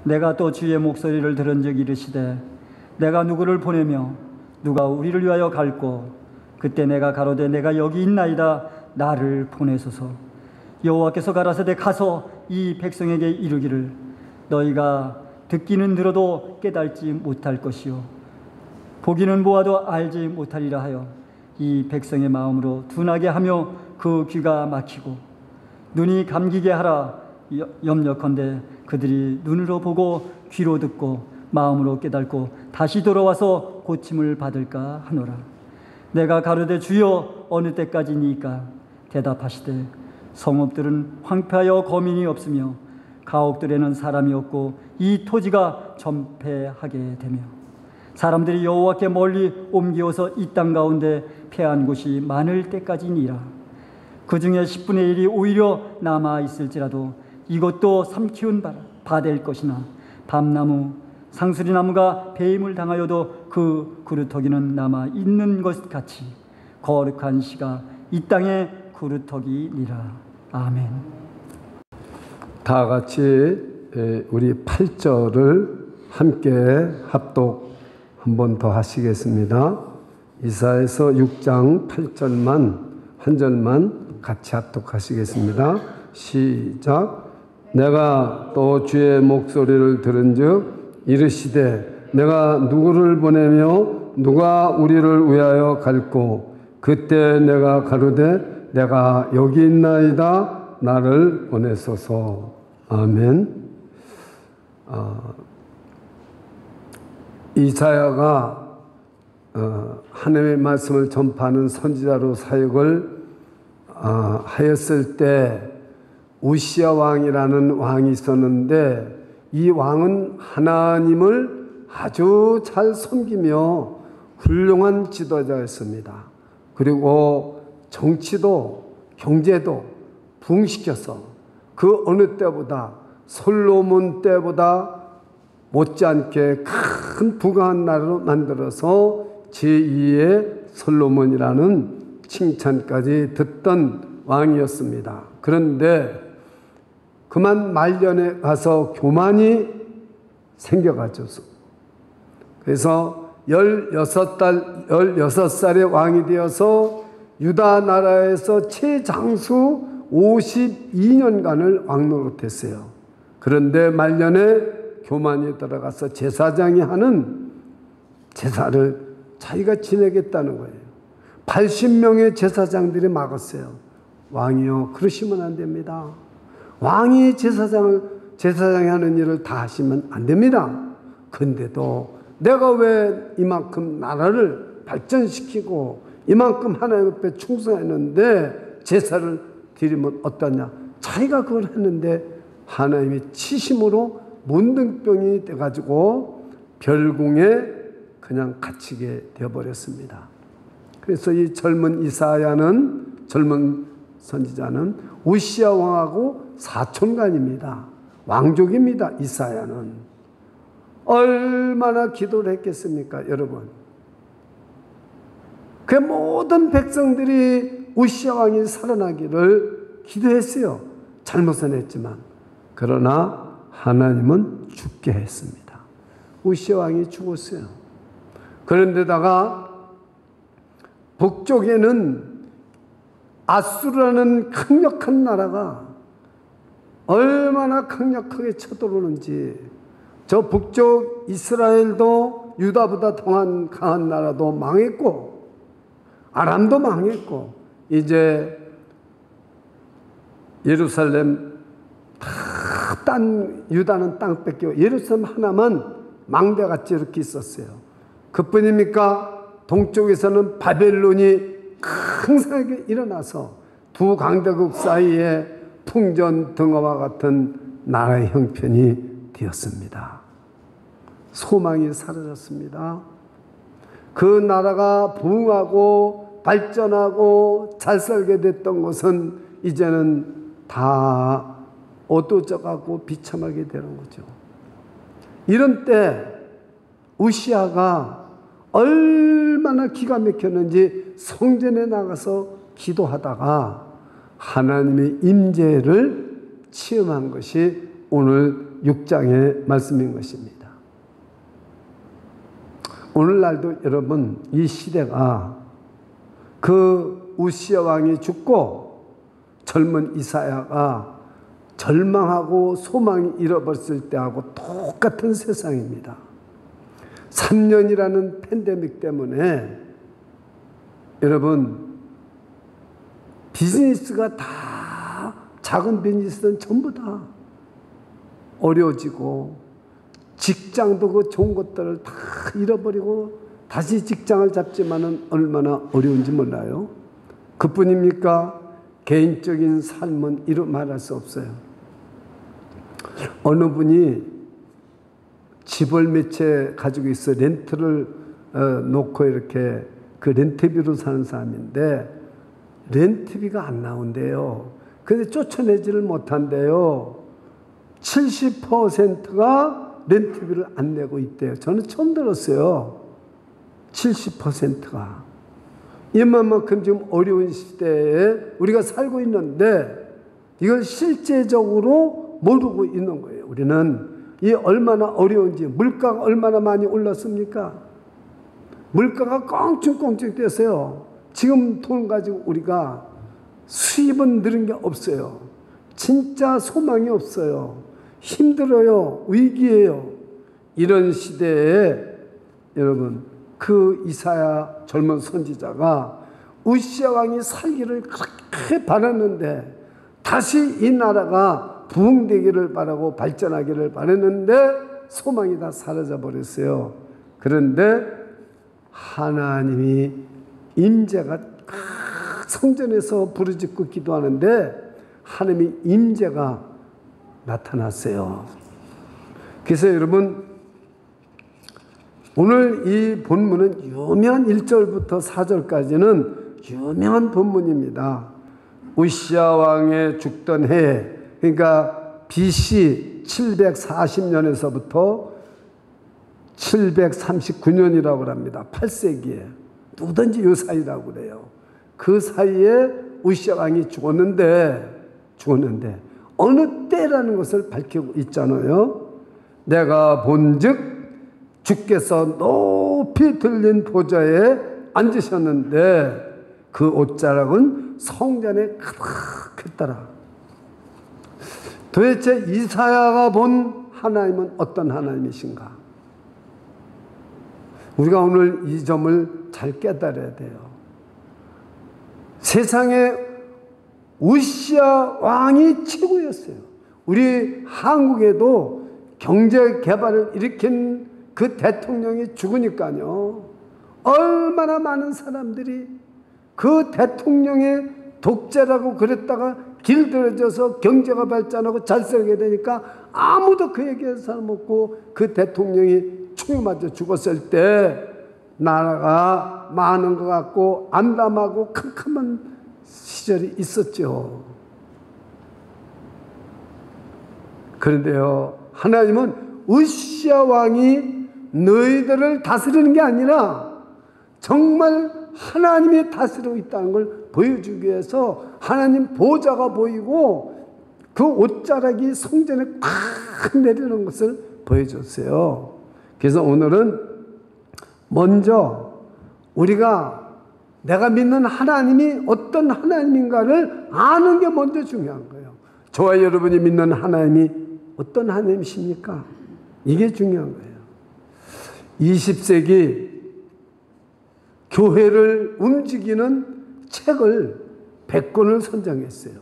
내가 또 주의 목소리를 들은즉 이르시되 내가 누구를 보내며 누가 우리를 위하여 갈꼬. 그때 내가 가로되 내가 여기 있나이다. 나를 보내소서. 여호와께서 가라사대 가서 이 백성에게 이르기를 너희가 듣기는 들어도 깨달지 못할 것이요 보기는 보아도 알지 못하리라 하여 이 백성의 마음으로 둔하게 하며 그 귀가 막히고 눈이 감기게 하라. 염려컨대 그들이 눈으로 보고 귀로 듣고 마음으로 깨닫고 다시 돌아와서 고침을 받을까 하노라. 내가 가로되 주여 어느 때까지니까? 대답하시되 성읍들은 황폐하여 거민이 없으며 가옥들에는 사람이 없고 이 토지가 전폐하게 되며 사람들이 여호와께 멀리 옮기어서 이 땅 가운데 패한 곳이 많을 때까지니라. 그 중에 10분의 1이 오히려 남아 있을지라도 이것도 삼키운 바 될 것이나 밤나무 상수리나무가 배임을 당하여도 그 그루터기는 남아 있는 것 같이 거룩한 시가 이 땅에 그루터기니라. 아멘. 다 같이 우리 8절을 함께 합독 한 번 더 하시겠습니다. 이사야서 6장 8절만 한 절만 같이 합독하시겠습니다. 시작. 내가 또 주의 목소리를 들은즉 이르시되 내가 누구를 보내며 누가 우리를 위하여 갈꼬. 그때 내가 가로되 내가 여기 있나이다. 나를 보내소서. 아멘. 이사야가 하나님의 말씀을 전파하는 선지자로 사역을 하였을 때 우시야 왕이라는 왕이 있었는데 이 왕은 하나님을 아주 잘 섬기며 훌륭한 지도자였습니다. 그리고 정치도 경제도 부흥시켜서 그 어느 때보다 솔로몬 때보다 못지않게 큰 부강한 나라로 만들어서 제2의 솔로몬이라는 칭찬까지 듣던 왕이었습니다. 그런데 그만 말년에 가서 교만이 생겨가지고 그래서 16살의 왕이 되어서 유다 나라에서 최장수 52년간을 왕노릇했어요. 그런데 말년에 교만이 들어가서 제사장이 하는 제사를 자기가 지내겠다는 거예요. 80명의 제사장들이 막았어요. 왕이요, 그러시면 안 됩니다. 왕이 제사장이 하는 일을 다 하시면 안 됩니다. 근데도 내가 왜 이만큼 나라를 발전시키고 이만큼 하나님 앞에 충성했는데 제사를 드리면 어떠냐? 자기가 그걸 했는데 하나님이 치심으로 문둥병이 돼가지고 별궁에 그냥 갇히게 되어버렸습니다. 그래서 이 젊은 선지자는 우시야 왕하고 사촌간입니다. 왕족입니다. 이사야는. 얼마나 기도를 했겠습니까, 여러분? 그 모든 백성들이 우시야 왕이 살아나기를 기도했어요. 잘못은 했지만. 그러나 하나님은 죽게 했습니다. 우시야 왕이 죽었어요. 그런데다가 북쪽에는 아수르라는 강력한 나라가 얼마나 강력하게 쳐들어오는지, 저 북쪽 이스라엘도 유다보다 더 강한 나라도 망했고 아람도 망했고 이제 예루살렘 유다는 땅 뺏기고 예루살렘 하나만 망대같이 이렇게 있었어요. 그뿐입니까? 동쪽에서는 바벨론이 강성하게 일어나서 두 강대국 사이에 풍전등화와 같은 나라의 형편이 되었습니다. 소망이 사라졌습니다. 그 나라가 부흥하고 발전하고 잘 살게 됐던 것은 이제는 다 어두워져가고 비참하게 되는 거죠. 이런 때 우시야가 얼마나 기가 막혔는지 성전에 나가서 기도하다가 하나님의 임재를 체험한 것이 오늘 6장의 말씀인 것입니다. 오늘날도 여러분 이 시대가 그 우시야 왕이 죽고 젊은 이사야가 절망하고 소망이 잃어버렸을 때하고 똑같은 세상입니다. 3년이라는 팬데믹 때문에 여러분 비즈니스가 다 작은 비즈니스는 전부 다 어려워지고 직장도 그 좋은 것들을 다 잃어버리고 다시 직장을 잡지만은 얼마나 어려운지 몰라요. 그뿐입니까? 개인적인 삶은 이루 말할 수 없어요. 어느 분이 집을 몇 채 가지고 있어 렌트를 놓고 이렇게 그 렌트비로 사는 사람인데 렌트비가 안 나온대요. 근데 쫓아내지를 못한대요. 70%가 렌트비를 안 내고 있대요. 저는 처음 들었어요. 70%가. 이만큼 지금 어려운 시대에 우리가 살고 있는데 이걸 실제적으로 모르고 있는 거예요. 우리는 이 얼마나 어려운지, 물가가 얼마나 많이 올랐습니까? 물가가 껑충껑충 뛰었어요. 지금 돈 가지고 우리가 수입은 늘은 게 없어요. 진짜 소망이 없어요. 힘들어요. 위기예요. 이런 시대에 여러분 그 이사야 젊은 선지자가 우시야 왕이 살기를 그렇게 바랐는데 다시 이 나라가 부흥되기를 바라고 발전하기를 바랐는데 소망이 다 사라져 버렸어요. 그런데 하나님이 임재가 성전에서 부르짖고 기도하는데 하나님의 임재가 나타났어요. 그래서 여러분 오늘 이 본문은 유명한 1절부터 4절까지는 유명한 본문입니다. 우시야 왕의 죽던 해에 그러니까 BC 740년에서부터 739년이라고 합니다. 8세기에 누구든지 요 사이라고 그래요. 그 사이에 우시야 왕이 죽었는데 어느 때라는 것을 밝히고 있잖아요. 내가 본즉 주께서 높이 들린 보좌에 앉으셨는데 그 옷자락은 성전에 가득했더라. 도대체 이사야가 본 하나님은 어떤 하나님이신가? 우리가 오늘 이 점을 잘 깨달아야 돼요. 세상에 우시야 왕이 최고였어요. 우리 한국에도 경제 개발을 일으킨 그 대통령이 죽으니까요. 얼마나 많은 사람들이 그 대통령의 독재라고 그랬다가 길들여져서 경제가 발전하고 잘 살게 되니까 아무도 그 얘기할 사람 없고 그 대통령이 총에 맞아 죽었을 때 나라가 많은 것 같고 암담하고 캄캄한 시절이 있었죠. 그런데요, 하나님은 우시야 왕이 너희들을 다스리는 게 아니라 정말 하나님이 다스리고 있다는 걸 보여주기 위해서 하나님 보좌가 보이고 그 옷자락이 성전에 꽉 내리는 것을 보여줬어요. 그래서 오늘은 먼저 우리가 내가 믿는 하나님이 어떤 하나님인가를 아는 게 먼저 중요한 거예요. 저와 여러분이 믿는 하나님이 어떤 하나님이십니까? 이게 중요한 거예요. 20세기 교회를 움직이는 책을 100권을 선정했어요.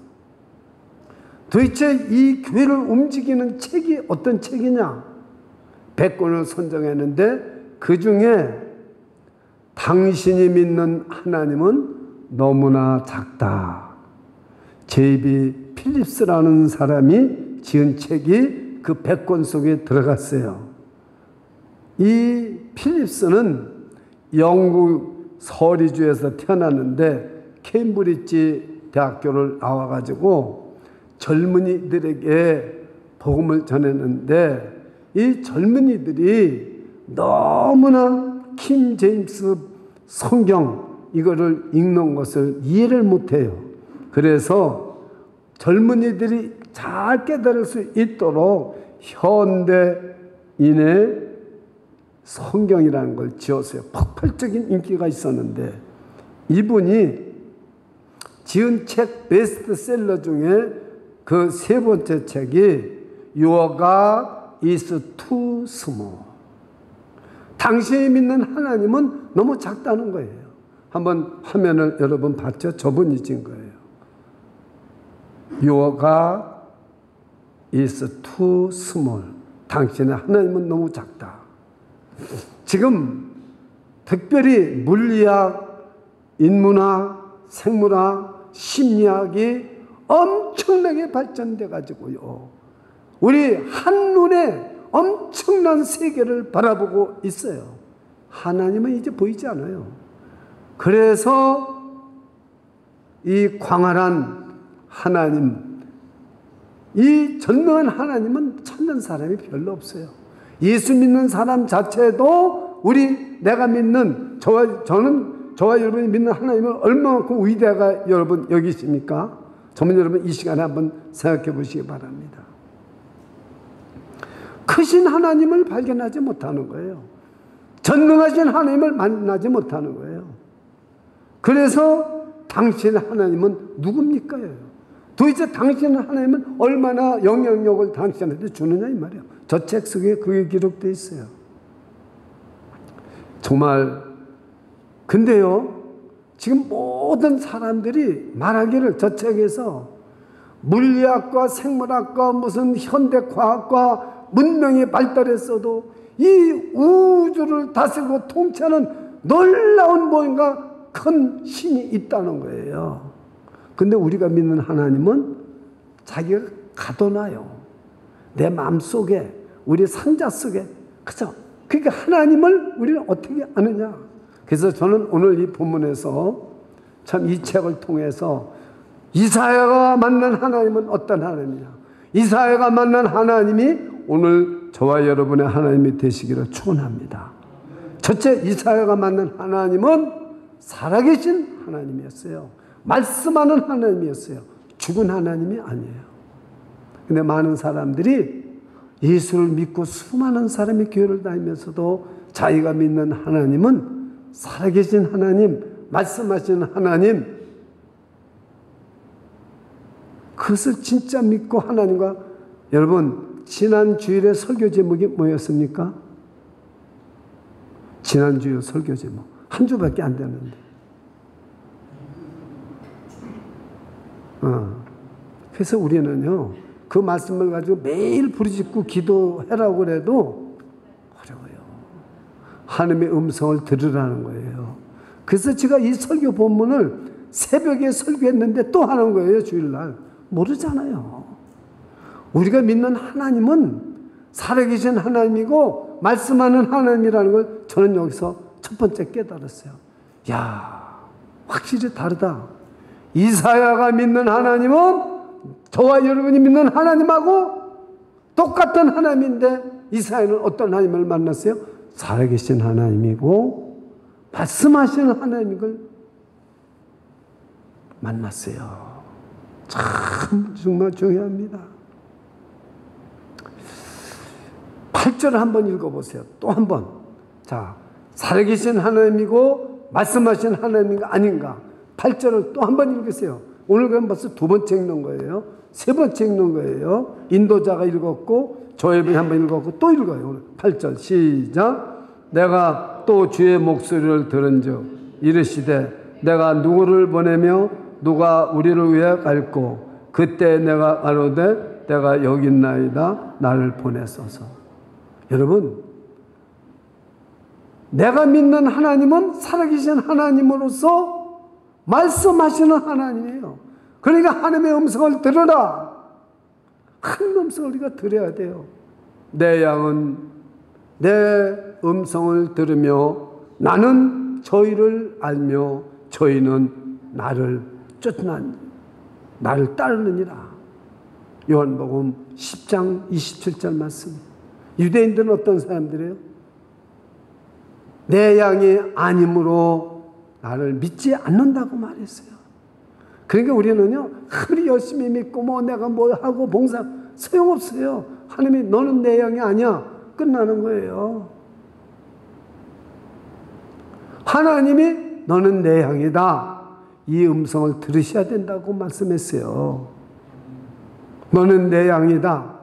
도대체 이 교회를 움직이는 책이 어떤 책이냐? 100권을 선정했는데 그 중에 당신이 믿는 하나님은 너무나 작다. 제이비 필립스라는 사람이 지은 책이 그 100권 속에 들어갔어요. 이 필립스는 영국 서리주에서 태어났는데 케임브리지 대학교를 나와가지고 젊은이들에게 복음을 전했는데 이 젊은이들이 너무나 킹 제임스 성경 이거를 읽는 것을 이해를 못해요. 그래서 젊은이들이 잘 깨달을 수 있도록 현대인의 성경이라는 걸 지었어요. 폭발적인 인기가 있었는데 이분이 지은 책 베스트셀러 중에 그 세 번째 책이 Your God is too small. 당신이 믿는 하나님은 너무 작다는 거예요. 한번 화면을 여러분 봤죠? 저분이 지은 거예요. Your God is too small. 당신의 하나님은 너무 작다. 지금 특별히 물리학, 인문학, 생물학, 심리학이 엄청나게 발전돼 가지고요. 우리 한눈에 엄청난 세계를 바라보고 있어요. 하나님은 이제 보이지 않아요. 그래서 이 광활한 하나님, 이 전능한 하나님은 찾는 사람이 별로 없어요. 예수 믿는 사람 자체도 내가 믿는 저와 여러분이 믿는 하나님은 얼마만큼 위대하가 여러분 여기십니까? 저는 여러분 이 시간에 한번 생각해 보시기 바랍니다. 크신 하나님을 발견하지 못하는 거예요. 전능하신 하나님을 만나지 못하는 거예요. 그래서 당신의 하나님은 누굽니까? 도대체 당신의 하나님은 얼마나 영향력을 당신한테 주느냐 이 말이에요. 저 책 속에 그게 기록되어 있어요. 정말 근데요, 지금 모든 사람들이 말하기를 저 책에서 물리학과 생물학과 무슨 현대과학과 문명이 발달했어도 이 우주를 다스리고 통치하는 놀라운 뭔가 큰 힘이 있다는 거예요. 근데 우리가 믿는 하나님은 자기가 가둬놔요. 내 마음속에, 우리 상자 속에. 그죠? 그러니까 하나님을 우리는 어떻게 아느냐? 그래서 저는 오늘 이 본문에서 참 이 책을 통해서 이사야가 만난 하나님은 어떤 하나님이냐? 이사야가 만난 하나님이 오늘 저와 여러분의 하나님이 되시기를 축원합니다. 첫째, 이사야가 만난 하나님은 살아계신 하나님이었어요. 말씀하는 하나님이었어요. 죽은 하나님이 아니에요. 근데 많은 사람들이 예수를 믿고 수많은 사람이 교회를 다니면서도 자기가 믿는 하나님은 살아계신 하나님, 말씀하시는 하나님, 그것을 진짜 믿고 하나님과, 여러분 지난 주일에 설교 제목이 뭐였습니까? 지난 주일 설교 제목 한 주밖에 안 되는데 그래서 우리는요 그 말씀을 가지고 매일 부르짖고 기도해라고 그래도 어려워요. 하나님의 음성을 들으라는 거예요. 그래서 제가 이 설교 본문을 새벽에 설교했는데 또 하는 거예요. 주일날. 모르잖아요. 우리가 믿는 하나님은 살아계신 하나님이고 말씀하는 하나님이라는 걸 저는 여기서 첫 번째 깨달았어요. 야, 확실히 다르다. 이사야가 믿는 하나님은 저와 여러분이 믿는 하나님하고 똑같은 하나님인데 이사야는 어떤 하나님을 만났어요? 살아계신 하나님이고 말씀하시는 하나님을 만났어요. 참 정말 중요합니다. 8절을 한번 읽어보세요. 또 한 번. 자, 살아계신 하나님이고 말씀하신 하나님인가 아닌가. 8절을 또 한 번 읽으세요. 오늘 그럼 벌써 두 번째 읽는 거예요. 세 번째 읽는 거예요. 인도자가 읽었고 조회분이 한 번 읽었고 또 읽어요. 오늘 8절 시작. 내가 또 주의 목소리를 들은즉 이르시되 내가 누구를 보내며 누가 우리를 위해 갈고 그때 내가 가로되 내가 여기 있나이다 나를 보내소서. 여러분, 내가 믿는 하나님은 살아계신 하나님으로서 말씀하시는 하나님이에요. 그러니까 하나님의 음성을 들으라. 하나님의 음성을 우리가 들어야 돼요. 내 양은 내 음성을 들으며 나는 저희를 알며 저희는 나를 따르느니라. 요한복음 10장 27절 말씀. 유대인들은 어떤 사람들이에요? 내 양이 아니므로 나를 믿지 않는다고 말했어요. 그러니까 우리는요, 아무리 열심히 믿고 내가 뭐 하고 봉사 소용없어요. 하나님이 너는 내 양이 아니야. 끝나는 거예요. 하나님이 너는 내 양이다. 이 음성을 들으셔야 된다고 말씀했어요. 너는 내 양이다.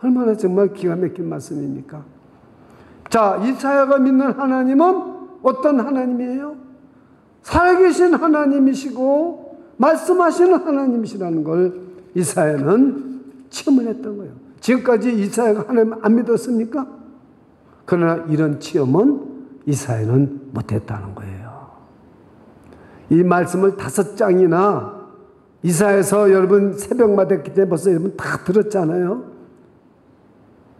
얼마나 정말 기가 막힌 말씀입니까? 자, 이사야가 믿는 하나님은 어떤 하나님이에요? 살아계신 하나님이시고 말씀하시는 하나님이시라는 걸 이사야는 체험을 했던 거예요. 지금까지 이사야가 하나님 안 믿었습니까? 그러나 이런 체험은 이사야는 못했다는 거예요. 이 말씀을 5장이나 이사야에서 여러분 새벽마다 했기 때문에 벌써 여러분 다 들었잖아요.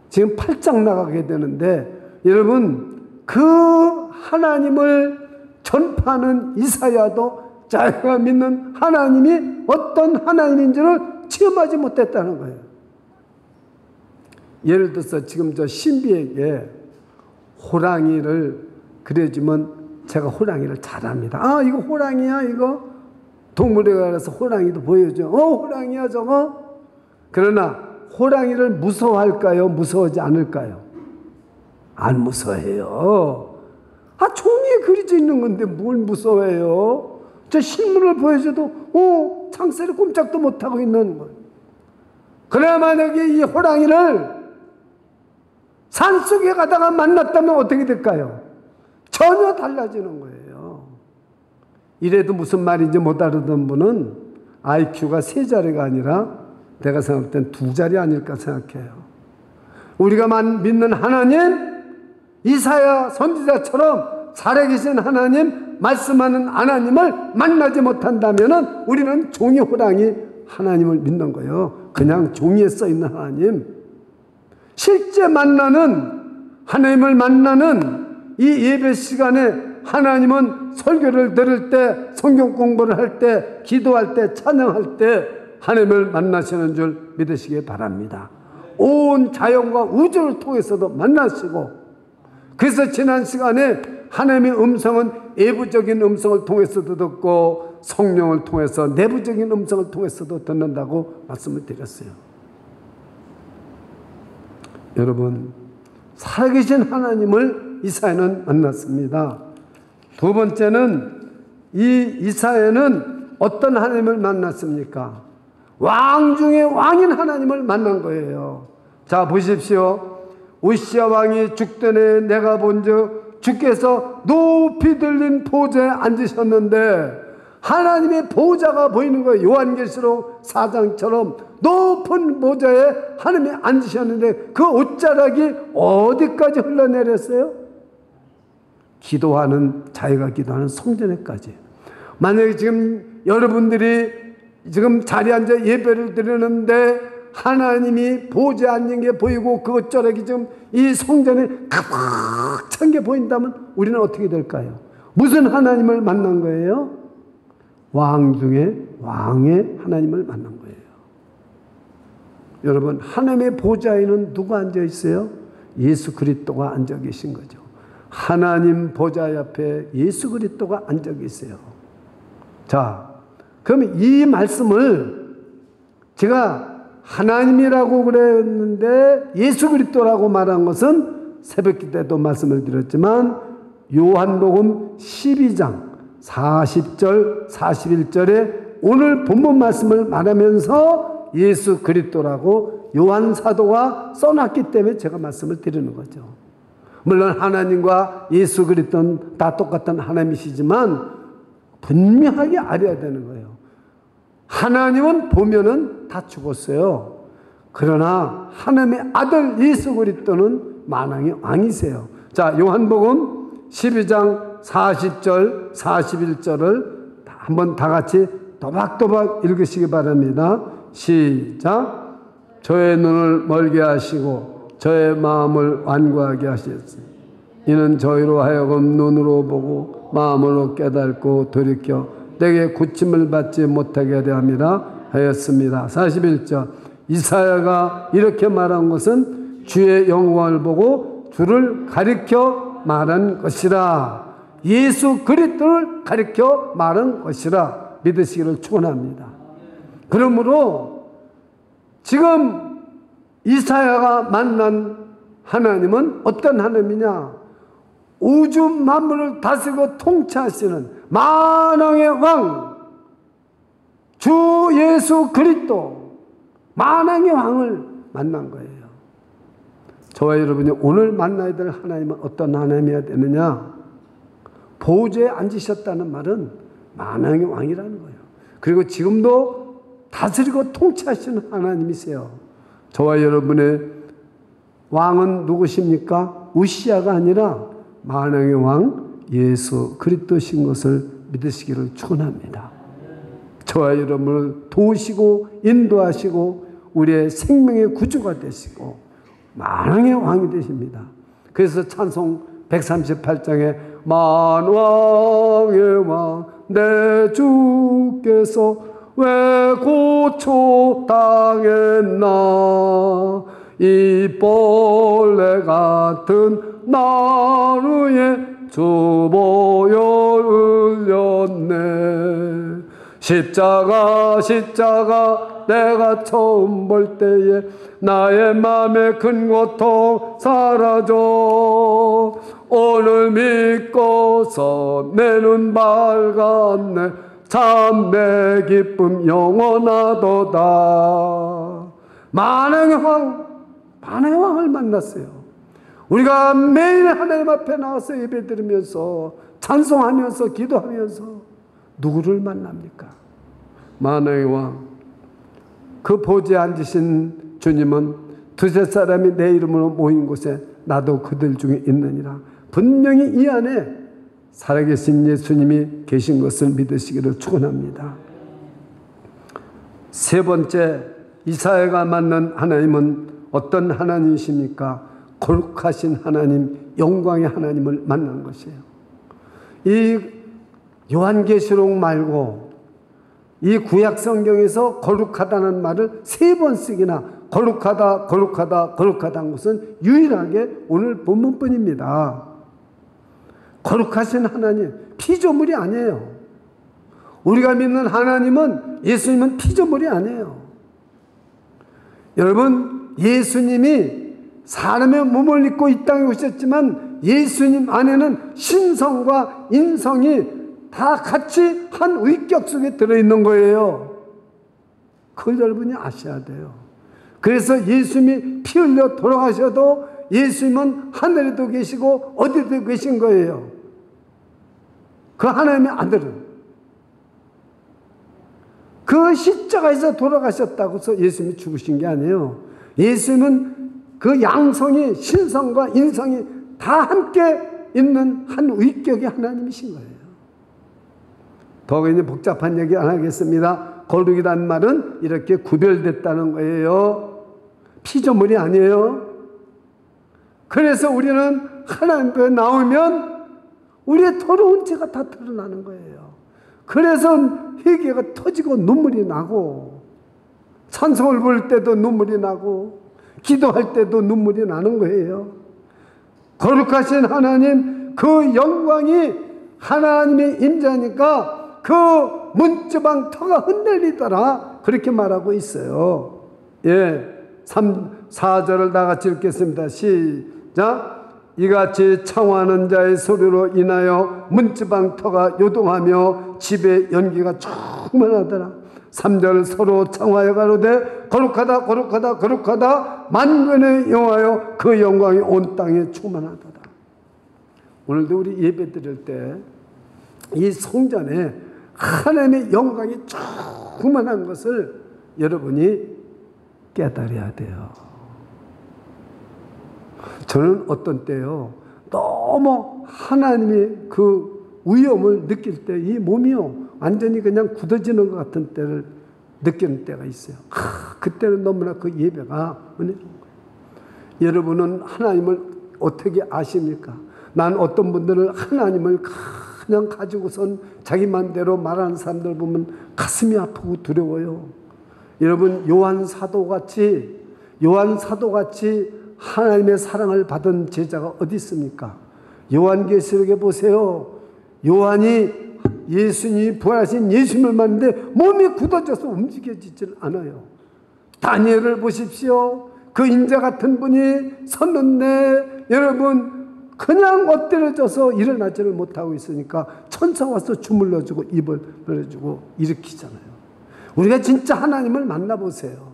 지금 8장 나가게 되는데 여러분 그 하나님을 전파하는 이사야도 자기가 믿는 하나님이 어떤 하나님인지를 체험하지 못했다는 거예요. 예를 들어서 지금 저 신비에게 호랑이를 그려주면 제가 호랑이를 잘합니다. 아, 이거 호랑이야, 이거? 동물에 가서 호랑이도 보여줘. 호랑이야, 저거? 그러나 호랑이를 무서워할까요? 무서워하지 않을까요? 안 무서워해요. 아, 종이에 그려져 있는 건데 뭘 무서워해요? 저 실물을 보여줘도 창세를 꼼짝도 못하고 있는 거예요. 그러나 만약에 이 호랑이를 산속에 가다가 만났다면 어떻게 될까요? 전혀 달라지는 거예요. 이래도 무슨 말인지 못 알아듣는 분은 IQ가 3자리가 아니라 내가 생각할 땐 2자리 아닐까 생각해요. 우리가 믿는 하나님, 이사야 선지자처럼 살아계신 하나님, 말씀하는 하나님을 만나지 못한다면 우리는 종이 호랑이 하나님을 믿는 거예요. 그냥 종이에 써있는 하나님. 실제 만나는 하나님을 만나는 이 예배 시간에 하나님은 설교를 들을 때, 성경 공부를 할 때, 기도할 때, 찬양할 때 하나님을 만나시는 줄 믿으시기 바랍니다. 온 자연과 우주를 통해서도 만나시고, 그래서 지난 시간에 하나님의 음성은 외부적인 음성을 통해서도 듣고 성령을 통해서 내부적인 음성을 통해서도 듣는다고 말씀을 드렸어요. 여러분, 살아계신 하나님을 이사야는 만났습니다. 두 번째는 이 이사야는 어떤 하나님을 만났습니까? 왕 중에 왕인 하나님을 만난 거예요. 자, 보십시오. 우시야 왕이 죽전에 내가 본즉 주께서 높이 들린 보좌에 앉으셨는데 하나님의 보좌가 보이는 거예요. 요한계시록 4장처럼 높은 보좌에 하나님이 앉으셨는데 그 옷자락이 어디까지 흘러내렸어요? 기도하는, 자기가 기도하는 성전에까지. 만약에 지금 여러분들이 지금 자리에 앉아 예배를 드리는데 하나님이 보좌에 앉는 게 보이고 그 옷자락이 지금 이 성전에 가득 찬 게 보인다면 우리는 어떻게 될까요? 무슨 하나님을 만난 거예요? 왕 중에 왕의 하나님을 만난 거예요. 여러분, 하나님의 보좌에는 누가 앉아 있어요? 예수 그리스도가 앉아 계신 거죠. 하나님 보좌 옆에 예수 그리스도가 앉아 계세요. 자, 그러면 이 말씀을 제가 하나님이라고 그랬는데 예수 그리스도라고 말한 것은 새벽기 때도 말씀을 드렸지만 요한복음 12장 40절 41절에 오늘 본문 말씀을 말하면서 예수 그리스도라고 요한 사도가 써놨기 때문에 제가 말씀을 드리는 거죠. 물론 하나님과 예수 그리스도는 다 똑같은 하나님이시지만 분명하게 알아야 되는 거예요. 하나님은 보면은 다 죽었어요. 그러나 하나님의 아들 예수 그리스도는 만왕의 왕이세요. 자, 요한복음 12장 40절 41절을 한번 다 같이 또박또박 읽으시기 바랍니다. 시작. 저의 눈을 멀게 하시고 저의 마음을 완고하게 하셨으니 이는 저희로 하여금 눈으로 보고 마음으로 깨닫고 돌이켜 내게 고침을 받지 못하게 하려 함이라 하였습니다. 41절. 이사야가 이렇게 말한 것은 주의 영광을 보고 주를 가리켜 말한 것이라. 예수 그리스도를 가리켜 말한 것이라 믿으시기를 축원합니다. 그러므로 지금 이사야가 만난 하나님은 어떤 하나님이냐? 우주 만물을 다스리고 통치하시는 만왕의 왕, 주 예수 그리스도, 만왕의 왕을 만난 거예요. 저와 여러분이 오늘 만나야 될 하나님은 어떤 하나님이어야 되느냐? 보좌에 앉으셨다는 말은 만왕의 왕이라는 거예요. 그리고 지금도 다스리고 통치하시는 하나님이세요. 저와 여러분의 왕은 누구십니까? 우시아가 아니라 만왕의 왕 예수 그리스도신 것을 믿으시기를 축원합니다. 저와 여러분을 도우시고 인도하시고 우리의 생명의 구주가 되시고 만왕의 왕이 되십니다. 그래서 찬송 138장에 만왕의 왕 내 주께서 왜 고초당했나 이 벌레 같은 나루에 주보혈 흘렸네. 십자가 내가 처음 볼 때에 나의 맘에 큰 고통 사라져 오늘 믿고서 내 눈 밝았네. 참 내 기쁨 영원하도다. 만왕의 왕을 만났어요. 우리가 매일 하나님 앞에 나와서 예배드리면서 찬송하면서 기도하면서 누구를 만납니까? 만왕의 왕. 그 보좌에 앉으신 주님은 두세 사람이 내 이름으로 모인 곳에 나도 그들 중에 있느니라. 분명히 이 안에 살아계신 예수님이 계신 것을 믿으시기를 축원합니다. 세 번째, 이사야가 만난 하나님은 어떤 하나님이십니까? 거룩하신 하나님, 영광의 하나님을 만난 것이에요. 이 요한계시록 말고 이 구약 성경에서 거룩하다는 말을 3번 쓰기나 거룩하다 한 것은 유일하게 오늘 본문뿐입니다. 거룩하신 하나님, 피조물이 아니에요. 우리가 믿는 하나님은, 예수님은 피조물이 아니에요. 여러분, 예수님이 사람의 몸을 입고 이 땅에 오셨지만 예수님 안에는 신성과 인성이 다 같이 한 위격 속에 들어있는 거예요. 그걸 여러분이 아셔야 돼요. 그래서 예수님이 피 흘려 돌아가셔도 예수님은 하늘에도 계시고 어디도 계신 거예요. 그 하나님의 아들은 그 십자가에서 돌아가셨다고 해서 예수님이 죽으신 게 아니에요. 예수님은 그 양성이, 신성과 인성이 다 함께 있는 한 위격의 하나님이신 거예요. 더 이제 복잡한 얘기 안 하겠습니다. 거룩이라는 말은 이렇게 구별됐다는 거예요. 피조물이 아니에요. 그래서 우리는 하나님 앞에 나오면 우리의 더러운 죄가 다 드러나는 거예요. 그래서 회개가 터지고 눈물이 나고 찬송을 부를 때도 눈물이 나고 기도할 때도 눈물이 나는 거예요. 거룩하신 하나님, 그 영광이 하나님의 임재하니까 그 문지방 터가 흔들리더라. 그렇게 말하고 있어요. 예, 4절을 다 같이 읽겠습니다. 시작. 이같이 청하는 자의 소리로 인하여 문지방 터가 요동하며 집에 연기가 충만하더라. 3절 서로 청하여 가로되 거룩하다 만군의 여호와여 그 영광이 온 땅에 충만하도다. 오늘도 우리 예배 드릴 때 이 성전에 하나님의 영광이 충만한 것을 여러분이 깨달아야 돼요. 저는 어떤 때요, 너무 하나님의 그 위엄을 느낄 때 이 몸이요 완전히 그냥 굳어지는 것 같은 때를 느끼는 때가 있어요. 그때는 너무나 그 예배가 은혜로운 거예요. 여러분은 하나님을 어떻게 아십니까? 난 어떤 분들은 하나님을 그냥 가지고선 자기 맘대로 말하는 사람들 보면 가슴이 아프고 두려워요. 여러분, 요한 사도같이 하나님의 사랑을 받은 제자가 어디 있습니까? 요한계시록에 보세요. 요한이 예수님이 부활하신 예수님을 만났는데 몸이 굳어져서 움직여지질 않아요. 다니엘을 보십시오. 그 인자 같은 분이 섰는데 여러분 그냥 엎드려져서 일어나지를 못하고 있으니까 천사 와서 주물러주고 입을 벌려주고 일으키잖아요. 우리가 진짜 하나님을 만나보세요.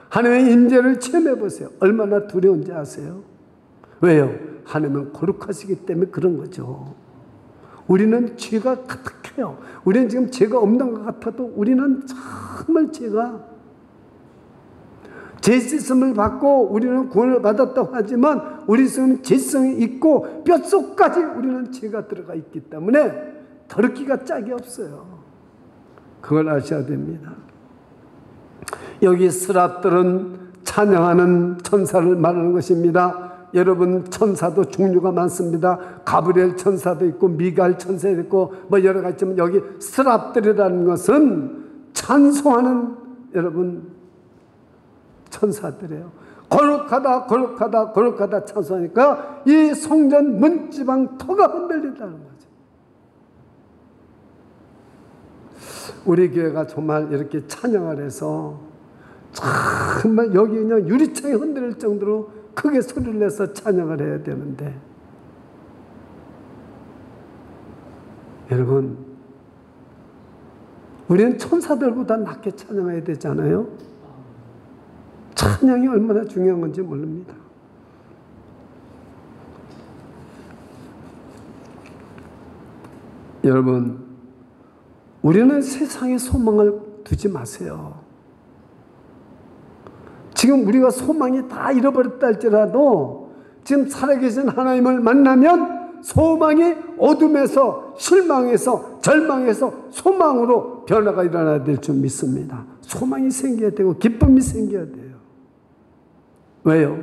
하나님의 임재를 체험해보세요. 얼마나 두려운지 아세요? 왜요? 하나님은 거룩하시기 때문에 그런 거죠. 우리는 죄가 가득해요. 우리는 지금 죄가 없는 것 같아도 우리는 정말 죄 씻음을 받고 우리는 구원을 받았다고 하지만 우리 속에는 죄성이 있고 뼛속까지 우리는 죄가 들어가 있기 때문에 더럽기가 짝이 없어요. 그걸 아셔야 됩니다. 여기 스랍들은 찬양하는 천사를 말하는 것입니다. 여러분 천사도 종류가 많습니다. 가브리엘 천사도 있고 미가엘 천사도 있고 뭐 여러 가지 있지만 여기 스랍들이라는 것은 찬송하는 여러분 천사들이에요. 거룩하다 거룩하다 거룩하다 찬송하니까 이 성전 문지방 터가 흔들린다는 거죠. 우리 교회가 정말 이렇게 찬양을 해서 정말 여기 그냥 유리창이 흔들릴 정도로 크게 소리를 내서 찬양을 해야 되는데 여러분 우리는 천사들보다 낮게 찬양해야 되잖아요. 찬양이 얼마나 중요한 건지 모릅니다. 여러분 우리는 세상에 소망을 두지 마세요. 지금 우리가 소망이 다 잃어버렸다 할지라도 지금 살아계신 하나님을 만나면 소망이 어둠에서 실망에서 절망에서 소망으로 변화가 일어나야 될 줄 믿습니다. 소망이 생겨야 되고 기쁨이 생겨야 돼요. 왜요?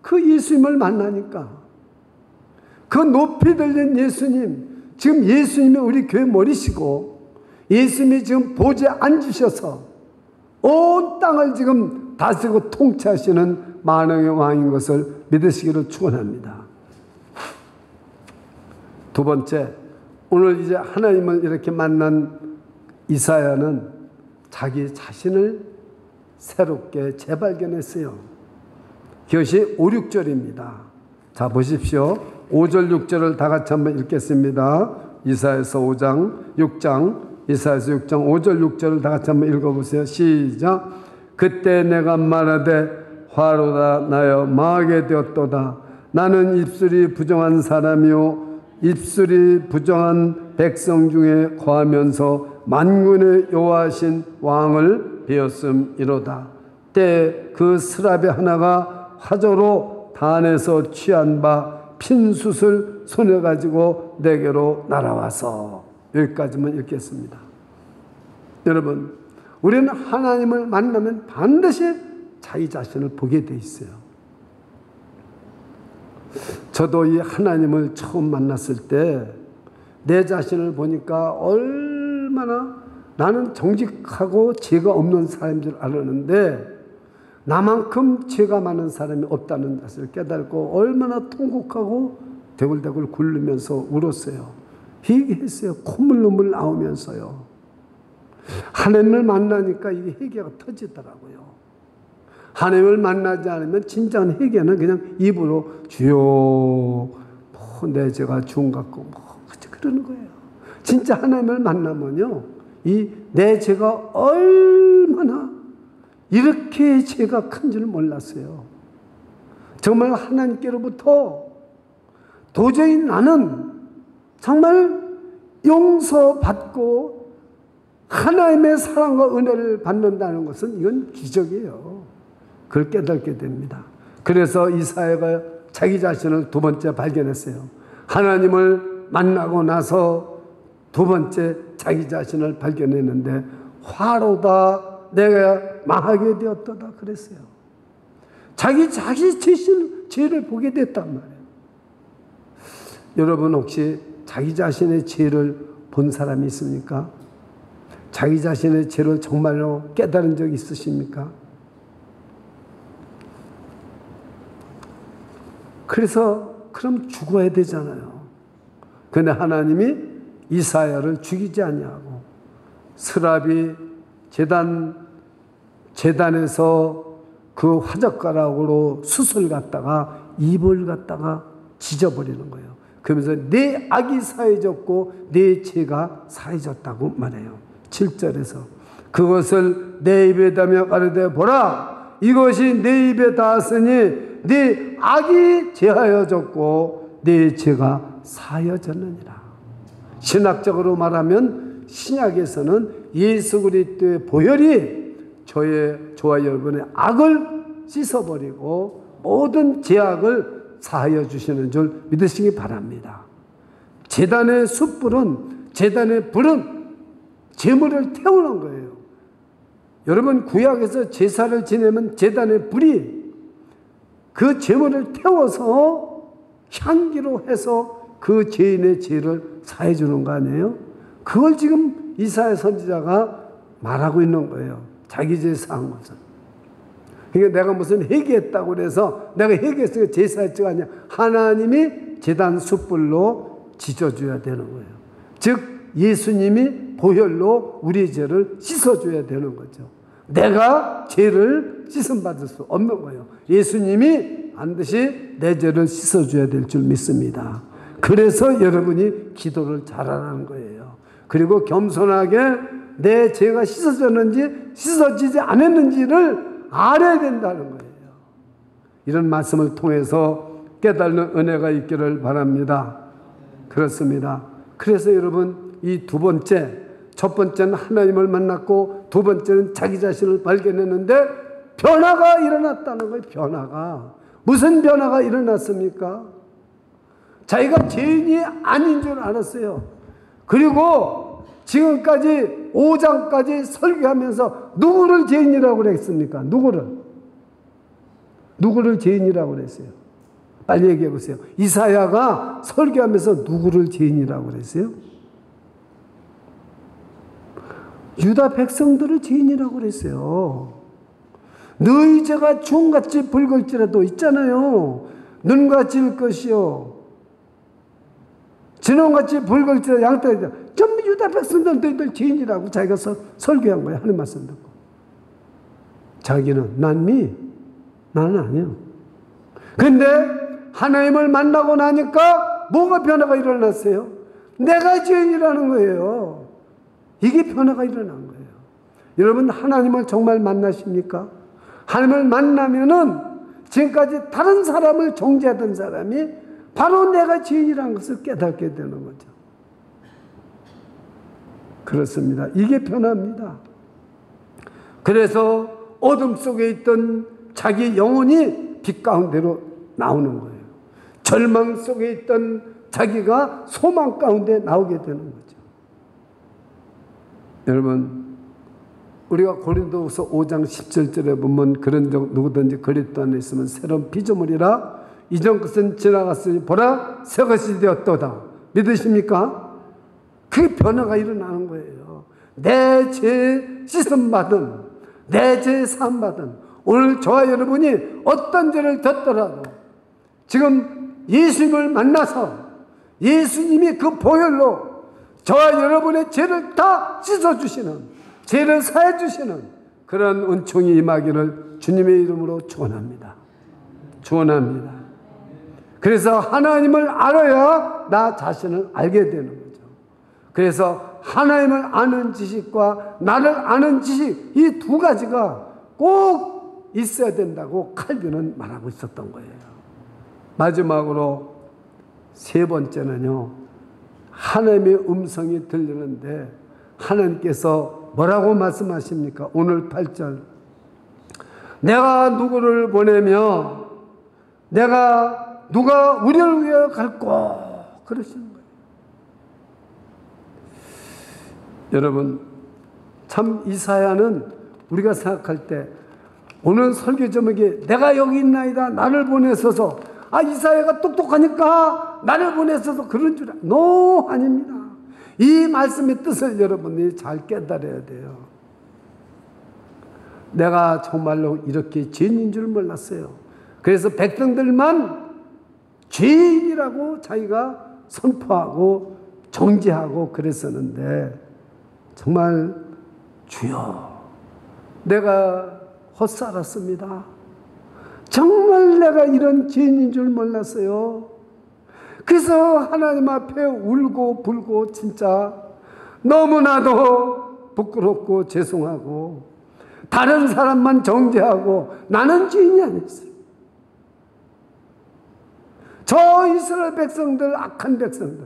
그 예수님을 만나니까 그 높이 들린 예수님, 지금 예수님이 우리 교회 머리시고 예수님이 지금 보좌에 앉으셔서 온 땅을 지금 다스리고 통치하시는 만왕의 왕인 것을 믿으시기를 축원합니다. 두 번째, 오늘 이제 하나님을 이렇게 만난 이사야는 자기 자신을 새롭게 재발견했어요. 그것이 5, 6절입니다. 자 보십시오. 5절 6절을 다 같이 한번 읽겠습니다. 이사야서 5장 6장 이사야서 6장 5절 6절을 다 같이 한번 읽어보세요. 시작. 그때 내가 말하되 화로다 나여 망하게 되었도다. 나는 입술이 부정한 사람이요 입술이 부정한 백성 중에 거하면서 만군의 여호와신 왕을 배웠음이로다. 때 그 스랍의 하나가 화조로 단에서 취한 바 핀숯을 손에 가지고 내게로 날아와서 여기까지만 읽겠습니다. 여러분 우리는 하나님을 만나면 반드시 자기 자신을 보게 돼 있어요. 저도 이 하나님을 처음 만났을 때 내 자신을 보니까 얼마나 나는 정직하고 죄가 없는 사람인 줄 알았는데 나만큼 죄가 많은 사람이 없다는 것을 깨닫고 얼마나 통곡하고 대굴대굴 굴르면서 울었어요. 회개했어요. 콧물 나오면서요. 하나님을 만나니까 이게 회개가 터지더라고요. 하나님을 만나지 않으면 진정한 회개는 그냥 입으로 주여 내 죄가 주음 같고 그러는 거예요. 진짜 하나님을 만나면요 이 내 죄가 얼마나 이렇게 죄가 큰 줄 몰랐어요. 정말 하나님께로부터 도저히 나는 정말 용서받고 하나님의 사랑과 은혜를 받는다는 것은 이건 기적이에요. 그걸 깨닫게 됩니다. 그래서 이사야가 자기 자신을 두 번째 발견했어요. 하나님을 만나고 나서 두 번째 자기 자신을 발견했는데 화로다 내가 망하게 되었다 그랬어요. 자기 죄를 보게 됐단 말이에요. 여러분 혹시 자기 자신의 죄를 본 사람이 있습니까? 자기 자신의 죄를 정말로 깨달은 적 있으십니까? 그래서 그럼 죽어야 되잖아요. 그런데 하나님이 이사야를 죽이지 아니하고 스랍이 재단에서 그 화젓가락으로 숯을 갖다가 입을 갖다가 지져버리는 거예요. 그러면서 내 악이 사해졌고 내 죄가 사해졌다고 말해요. 7절에서 그것을 내 입에 담아 가로되 보라 이것이 내 입에 닿았으니 네 악이 제하여졌고 네 죄가 사하여졌느니라. 신학적으로 말하면 신약에서는 예수 그리스도의 보혈이 저와 여러분의 악을 씻어버리고 모든 죄악을 사하여 주시는 줄 믿으시기 바랍니다. 제단의 숯불은 제단의 불은 제물을 태우는 거예요. 여러분 구약에서 제사를 지내면 제단의 불이 그 제물을 태워서 향기로 해서 그 죄인의 죄를 사해 주는 거 아니에요? 그걸 지금 이사야 선지자가 말하고 있는 거예요. 자기 죄 사한 것은. 그러니까 내가 무슨 회개했다고 그래서 내가 회개했으니까 제사했지가 아니야. 하나님이 제단 숯불로 지져줘야 되는 거예요. 즉 예수님이 보혈로 우리의 죄를 씻어줘야 되는 거죠. 내가 죄를 씻음받을 수 없는 거예요. 예수님이 반드시 내 죄를 씻어줘야 될 줄 믿습니다. 그래서 여러분이 기도를 잘하라는 거예요. 그리고 겸손하게 내 죄가 씻어졌는지 씻어지지 않았는지를 알아야 된다는 거예요. 이런 말씀을 통해서 깨닫는 은혜가 있기를 바랍니다. 그렇습니다. 그래서 여러분 이 두 번째, 첫 번째는 하나님을 만났고 두 번째는 자기 자신을 발견했는데 변화가 일어났다는 거예요. 변화가. 무슨 변화가 일어났습니까? 자기가 죄인이 아닌 줄 알았어요. 그리고 지금까지 5장까지 설교하면서 누구를 죄인이라고 그랬습니까? 누구를 죄인이라고 그랬어요? 빨리 얘기해 보세요. 이사야가 설교하면서 누구를 죄인이라고 그랬어요? 유다 백성들을 죄인이라고 그랬어요. 너희 죄가 주홍같이 붉을지라도 있잖아요. 눈같이 일 것이요 진홍같이 붉을지라도 양떼이다. 전부 유다 백성들 너희들 죄인이라고 자기가 설교한 거예요. 하는 말씀 듣고. 자기는 나는 아니에요. 근데 하나님을 만나고 나니까 뭐가 변화가 일어났어요? 내가 죄인이라는 거예요. 이게 변화가 일어난 거예요. 여러분 하나님을 정말 만나십니까? 하나님을 만나면은 지금까지 다른 사람을 정죄하던 사람이 바로 내가 죄인이라는 것을 깨닫게 되는 거죠. 그렇습니다. 이게 변화입니다. 그래서 어둠 속에 있던 자기 영혼이 빛 가운데로 나오는 거예요. 절망 속에 있던 자기가 소망 가운데 나오게 되는 거죠. 여러분 우리가 고린도후서 5장 17절에 보면 그런 적 누구든지 그리스도 안에 있으면 새로운 피조물이라 이전 것은 지나갔으니 보라 새 것이 되었도다. 믿으십니까? 그게 변화가 일어나는 거예요. 내 죄 씻음받은 내 죄 사함받은 오늘 저와 여러분이 어떤 죄를 졌더라도 지금 예수님을 만나서 예수님이 그 보혈로 저와 여러분의 죄를 다 씻어주시는 죄를 사해주시는 그런 은총이 임하기를 주님의 이름으로 축원합니다. 축원합니다. 그래서 하나님을 알아야 나 자신을 알게 되는 거죠. 그래서 하나님을 아는 지식과 나를 아는 지식 이 두 가지가 꼭 있어야 된다고 칼빈은 말하고 있었던 거예요. 마지막으로 세 번째는요. 하나님의 음성이 들리는데 하나님께서 뭐라고 말씀하십니까? 오늘 8절 내가 누구를 보내며 누가 우리를 위하여 갈꼬 그러시는 거예요. 여러분 참 이사야는 우리가 생각할 때 오늘 설교 제목이 내가 여기 있나이다 나를 보내소서 이사야가 똑똑하니까 나를 보내소서 그런 줄 아닙니다. 이 말씀의 뜻을 여러분이 잘 깨달아야 돼요. 내가 정말로 이렇게 죄인인 줄 몰랐어요. 그래서 백성들만 죄인이라고 자기가 선포하고 정죄하고 그랬었는데 정말 주여 내가 헛살았습니다. 정말 내가 이런 죄인인 줄 몰랐어요. 그래서 하나님 앞에 울고 불고 진짜 너무나도 부끄럽고 죄송하고 다른 사람만 정죄하고 나는 죄인이 아니었어요. 저 이스라엘 백성들, 악한 백성들,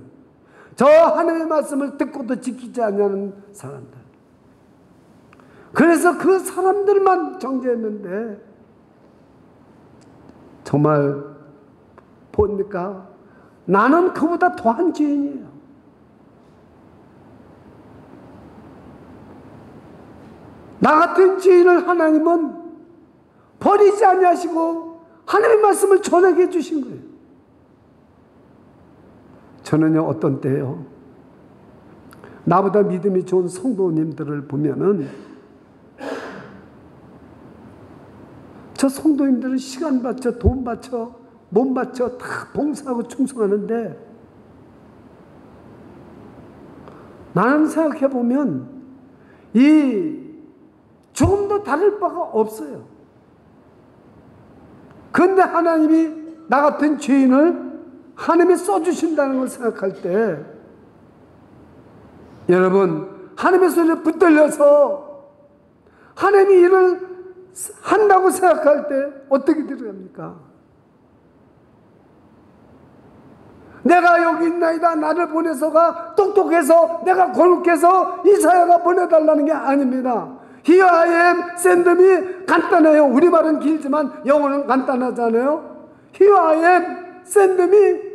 저 하나님의 말씀을 듣고도 지키지 않는 사람들, 그래서 그 사람들만 정죄했는데 정말 보니까 나는 그보다 더한 죄인이에요. 나 같은 죄인을 하나님은 버리지 아니하시고 하나님의 말씀을 전하게 해주신 거예요. 저는요, 어떤 때요, 나보다 믿음이 좋은 성도님들을 보면은 저 성도님들은 시간 바쳐, 돈 바쳐, 몸 바쳐 다 봉사하고 충성하는데 나는 생각해 보면 조금도 다를 바가 없어요. 그런데 하나님이 나 같은 죄인을 하나님이 써주신다는 걸 생각할 때 여러분, 하나님의 소리에 붙들려서 하나님이 일을 한다고 생각할 때 어떻게 들어갑니까? 내가 여기 있나이다 나를 보내서가 똑똑해서 내가 거룩해서 이사야가 보내달라는 게 아닙니다. Here I am, send me. 간단해요. 우리말은 길지만 영어는 간단하잖아요. Here I am, send me.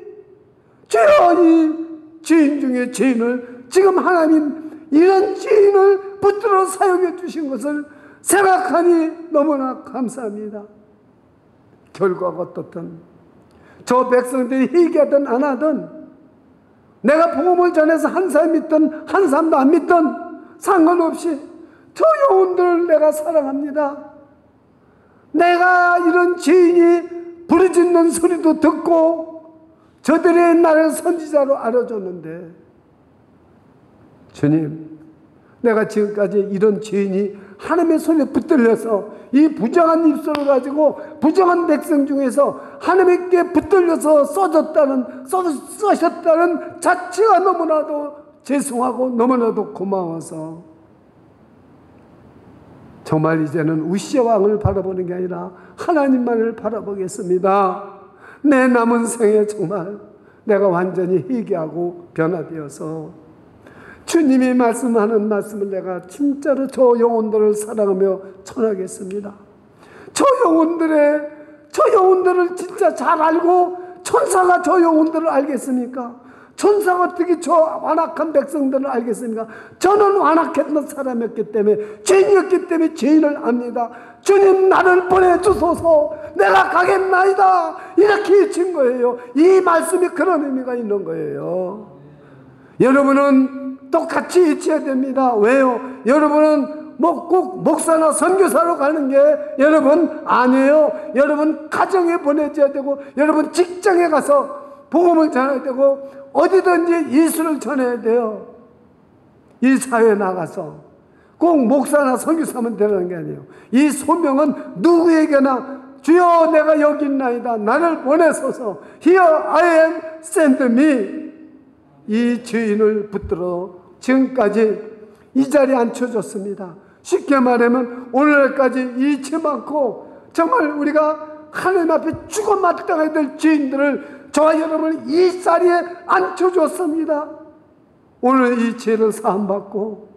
주여, 이 죄인 중에 죄인을 지금 하나님 이런 죄인을 붙들어 사용해 주신 것을 생각하니 너무나 감사합니다. 결과가 어떻든 저 백성들이 회개하든 안 하든 내가 복음을 전해서 한 사람 믿든 한 사람도 안 믿든 상관없이 저 영혼들을 내가 사랑합니다. 내가 이런 죄인이 부르짖는 소리도 듣고 저들의 나를 선지자로 알아줬는데 주님, 내가 지금까지 이런 죄인이 하나님의 손에 붙들려서 이 부정한 입술을 가지고 부정한 백성 중에서 하나님께 붙들려서 써셨다는 자체가 너무나도 죄송하고 너무나도 고마워서 정말 이제는 우시아 왕을 바라보는 게 아니라 하나님만을 바라보겠습니다. 내 남은 생에 정말 내가 완전히 회개하고 변화되어서 주님이 말씀하는 말씀을 내가 진짜로 저 영혼들을 사랑하며 전하겠습니다. 저 영혼들을 진짜 잘 알고 천사가 저 영혼들을 알겠습니까? 천사가 어떻게 저 완악한 백성들을 알겠습니까? 저는 완악했던 사람이었기 때문에, 죄인이었기 때문에 죄인을 압니다. 주님, 나를 보내주소서. 내가 가겠나이다. 이렇게 외친 거예요. 이 말씀이 그런 의미가 있는 거예요. 여러분은 똑같이 외쳐야 됩니다. 왜요? 여러분은 꼭 목사나 선교사로 가는 게 여러분 아니에요. 여러분 가정에 보내줘야 되고, 여러분 직장에 가서 복음을 전해야 되고, 어디든지 예수를 전해야 돼요. 이 사회에 나가서 꼭 목사나 선교사만 되라는 게 아니에요. 이 소명은 누구에게나 주여 내가 여기 있나이다. 나를 보내소서. Here I am, send me. 이 죄인을 붙들어 지금까지 이 자리에 앉혀줬습니다. 쉽게 말하면 오늘까지 이 죄 많고 정말 우리가 하나님 앞에 죽어 마땅해야 될 죄인들을 저와 여러분을 이 자리에 앉혀줬습니다. 오늘 이 죄를 사함받고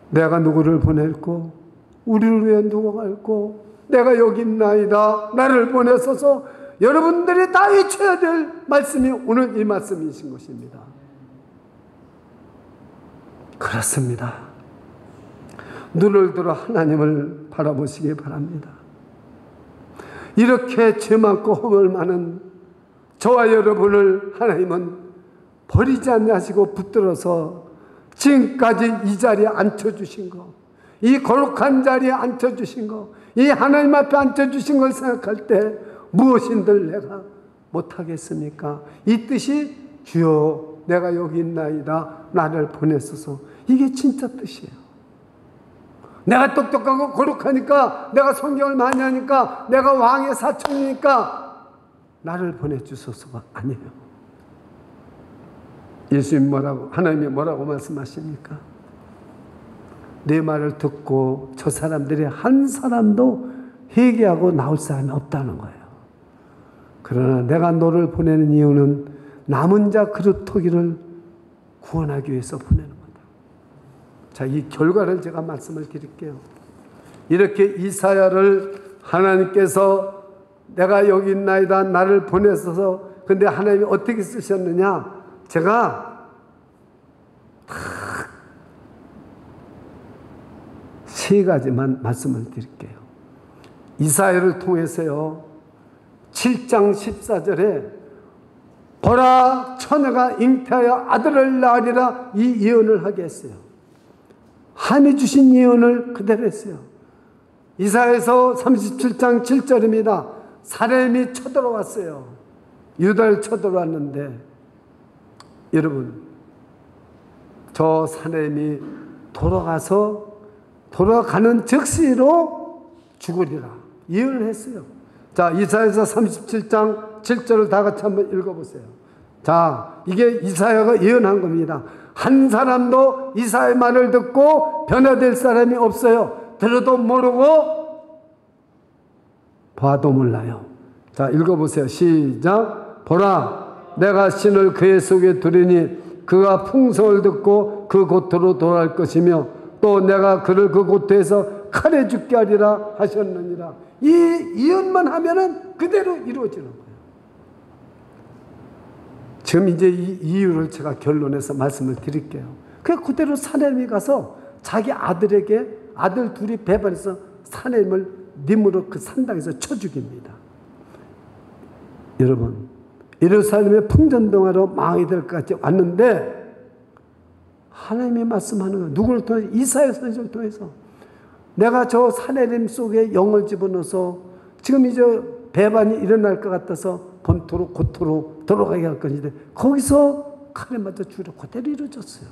내가 누구를 보낼고 우리를 위해 누가 갈고 내가 여기 있나이다. 나를 보내소서. 여러분들이 다 외쳐야 될 말씀이 오늘 이 말씀이신 것입니다. 그렇습니다. 눈을 들어 하나님을 바라보시기 바랍니다. 이렇게 죄 많고 허물 많은 저와 여러분을 하나님은 버리지 않으시고 붙들어서 지금까지 이 자리에 앉혀주신 거, 이 거룩한 자리에 앉혀주신 거, 이 하나님 앞에 앉혀주신 걸 생각할 때 무엇인들 내가 못하겠습니까? 이 뜻이 주여 내가 여기 있나이다. 나를 보내소서. 이게 진짜 뜻이에요. 내가 똑똑하고 거룩하니까, 내가 성경을 많이 하니까, 내가 왕의 사촌이니까 나를 보내주소서가 아니에요. 예수님 하나님이 뭐라고 말씀하십니까? 내 말을 듣고 저 사람들이 한 사람도 회개하고 나올 사람이 없다는 거예요. 그러나 내가 너를 보내는 이유는 남은 자 그루터기를 구원하기 위해서 보내는 거다. 자, 이 결과를 제가 말씀을 드릴게요. 이렇게 이사야를 하나님께서 내가 여기 있나이다 나를 보내셔서, 근데 하나님이 어떻게 쓰셨느냐, 제가 세 가지만 말씀을 드릴게요. 이사야를 통해서요, 7장 14절에 보라 처녀가 잉태하여 아들을 낳으리라 이 예언을 하게 했어요. 하나님이 주신 예언을 그대로 했어요. 이사야에서 37장 7절입니다. 사렘이 쳐들어왔어요. 유다를 쳐들어왔는데, 여러분, 저 사렘이 돌아가는 즉시로 죽으리라 예언을 했어요. 자, 이사야서 37장 7절을 다 같이 한번 읽어보세요. 자, 이게 이사야가 예언한 겁니다. 한 사람도 이사야의 말을 듣고 변화될 사람이 없어요. 들어도 모르고 봐도 몰라요. 자, 읽어보세요. 시작. 보라, 내가 신을 그의 속에 두리니 그가 풍성을 듣고 그 고토로 돌아갈 것이며 또 내가 그를 그 고토에서 칼에 죽게 하리라 하셨느니라. 이 예언만 하면은 그대로 이루어지는 거예요. 지금 이제 이 이유를 제가 결론해서 말씀을 드릴게요. 그대로 사내림이 가서 자기 아들에게, 아들 둘이 배반해서 사내림을 님으로 그 산당에서 쳐 죽입니다. 여러분, 예루살렘의 풍전등화로 망이 될 것 같이 왔는데, 하나님이 말씀하는 거예요. 누구를 통해서? 이사야 선지자를 통해서. 내가 저 사내림 속에 영을 집어넣어서 지금 이제 배반이 일어날 것 같아서 본토로 고토로 돌아가게 할 것인데, 거기서 칼에 맞아 죽으려 그대로 이루어졌어요.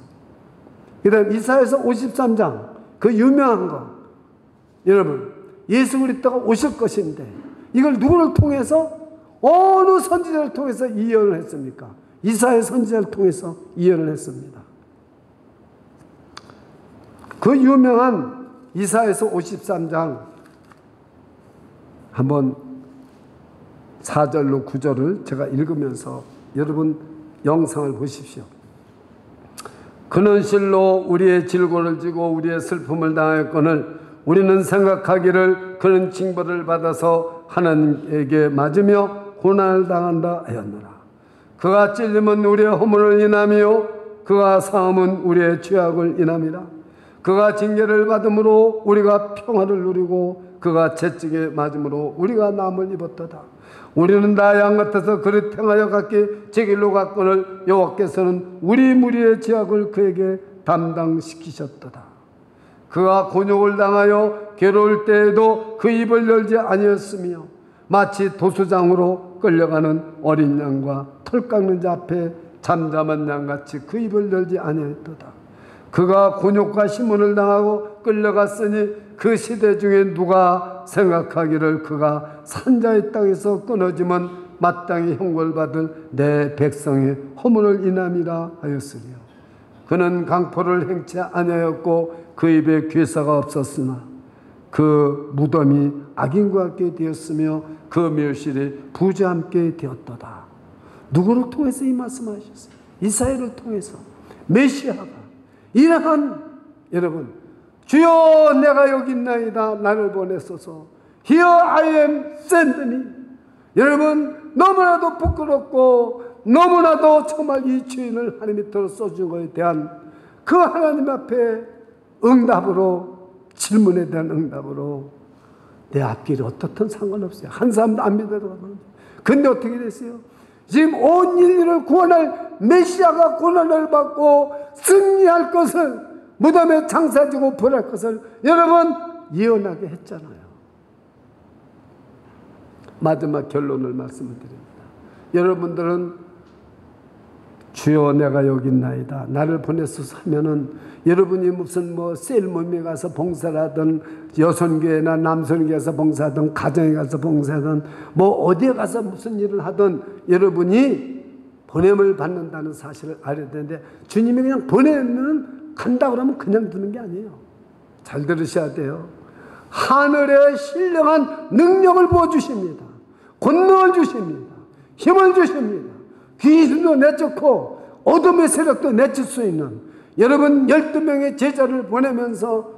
그 다음 이사야서 53장 그 유명한 거, 여러분, 예수 그리스도가 오실 것인데 이걸 누구를 통해서, 어느 선지자를 통해서 예언을 했습니까? 이사야 선지자를 통해서 예언을 했습니다. 그 유명한 이사야서 53장 한번 4절로 9절을 제가 읽으면서 여러분 영상을 보십시오. 그는 실로 우리의 질고를 지고 우리의 슬픔을 당하였거늘 우리는 생각하기를 그는 징벌을 받아서 하나님에게 맞으며 고난을 당한다 하였노라. 그가 찔림은 우리의 허물을 인하며 그가 상함은 우리의 죄악을 인함이라. 그가 징계를 받음으로 우리가 평화를 누리고 그가 채찍에 맞음으로 우리가 남을 입었도다. 우리는 다 양 같아서 그를 행하여 갔기 제 길로 갔거늘 여호와께서는 우리 무리의 죄악을 그에게 담당시키셨도다. 그가 곤욕을 당하여 괴로울 때에도 그 입을 열지 아니었으며 마치 도수장으로 끌려가는 어린 양과 털 깎는 자 앞에 잠잠한 양같이 그 입을 열지 아니했도다. 그가 곤욕과 시문을 당하고 끌려갔으니 그 시대 중에 누가 생각하기를 그가 산자의 땅에서 끊어지면 마땅히 형벌받을 내 백성의 허물을 인함이라 하였으리요. 그는 강포를 행치 아니하였고 그 입에 괴사가 없었으나 그 무덤이 악인과 함께 되었으며 그 멸실이 부자와 함께 되었도다. 누구를 통해서 이 말씀하셨어요? 이사야를 통해서 메시아가 이러한, 여러분, 주여 내가 여기 있나이다 나를 보내소서. Here I am, send me. 여러분, 너무나도 부끄럽고 너무나도 정말 이 죄인을 하나님이 들어 써준 것에 대한 그 하나님 앞에 응답으로, 질문에 대한 응답으로 내 앞길이 어떻든 상관없어요. 한 사람도 안 믿어도. 근데 어떻게 됐어요? 지금 온 인류를 구원할 메시아가 고난을 받고 승리할 것을, 무덤에 장사지고 벌할 것을 여러분 예언하게 했잖아요. 마지막 결론을 말씀을 드립니다. 여러분들은 주여 내가 여기 있나이다. 나를 보내소서 하면은 여러분이 무슨 셀몸에 가서 봉사하든 여선교회나 남선교회에서 봉사하든 가정에 가서 봉사하든 어디에 가서 무슨 일을 하든 여러분이 보냄을 받는다는 사실을 알아야 되는데 주님이 그냥 보내면 간다 그러면 그냥 두는 게 아니에요. 잘 들으셔야 돼요. 하늘의 신령한 능력을 부어주십니다. 권능을 주십니다. 힘을 주십니다. 귀신도 내쫓고 어둠의 세력도 내칠 수 있는 여러분 12명의 제자를 보내면서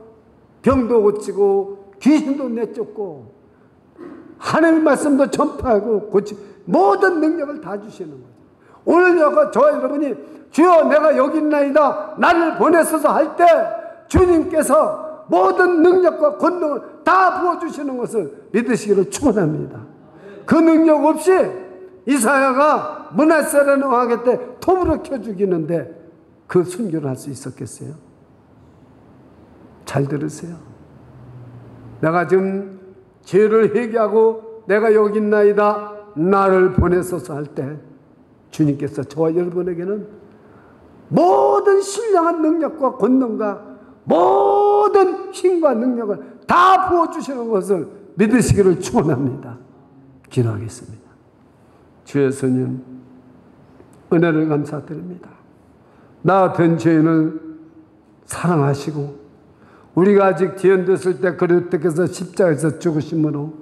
병도 고치고 귀신도 내쫓고 하나님의 말씀도 전파하고 모든 능력을 다 주시는 거죠. 오늘 저와 여러분이 주여 내가 여기 있나이다 나를 보내소서 할 때 주님께서 모든 능력과 권능을 다 부어주시는 것을 믿으시기를 축원합니다. 그 능력 없이 이사야가 므낫세라는 왕에게 때 톱으로 켜 죽이는데 그 순교를 할 수 있었겠어요? 잘 들으세요. 내가 지금 죄를 회개하고 내가 여기 있나이다 나를 보내소서 할 때 주님께서 저와 여러분에게는 모든 신령한 능력과 권능과 모든 힘과 능력을 다 부어주시는 것을 믿으시기를 축원합니다. 기도하겠습니다. 주 예수님 은혜를 감사드립니다. 나 같은 죄인을 사랑하시고 우리가 아직 지연됐을 때 그리스도께서 십자가에서 죽으심으로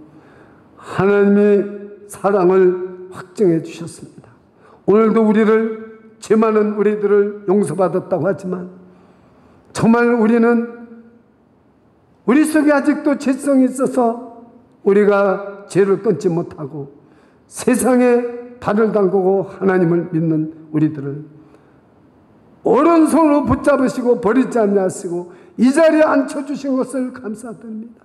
하나님의 사랑을 확증해 주셨습니다. 오늘도 우리를 죄 많은 우리들을 용서받았다고 하지만 정말 우리 속에 아직도 죄성이 있어서 우리가 죄를 끊지 못하고 세상에 발을 담그고 하나님을 믿는 우리들을 오른손으로 붙잡으시고 버리지 않으시고 이 자리에 앉혀주신 것을 감사드립니다.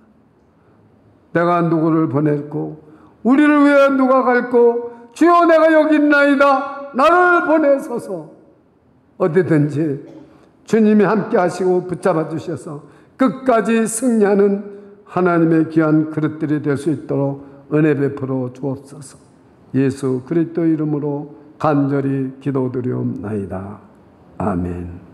내가 누구를 보냈고 우리를 위해 누가 갈고 주여 내가 여기 있나이다 나를 보내소서. 어디든지 주님이 함께 하시고 붙잡아 주셔서 끝까지 승리하는 하나님의 귀한 그릇들이 될 수 있도록 은혜 베풀어 주옵소서. 예수 그리스도 이름으로 간절히 기도드리옵나이다. 아멘.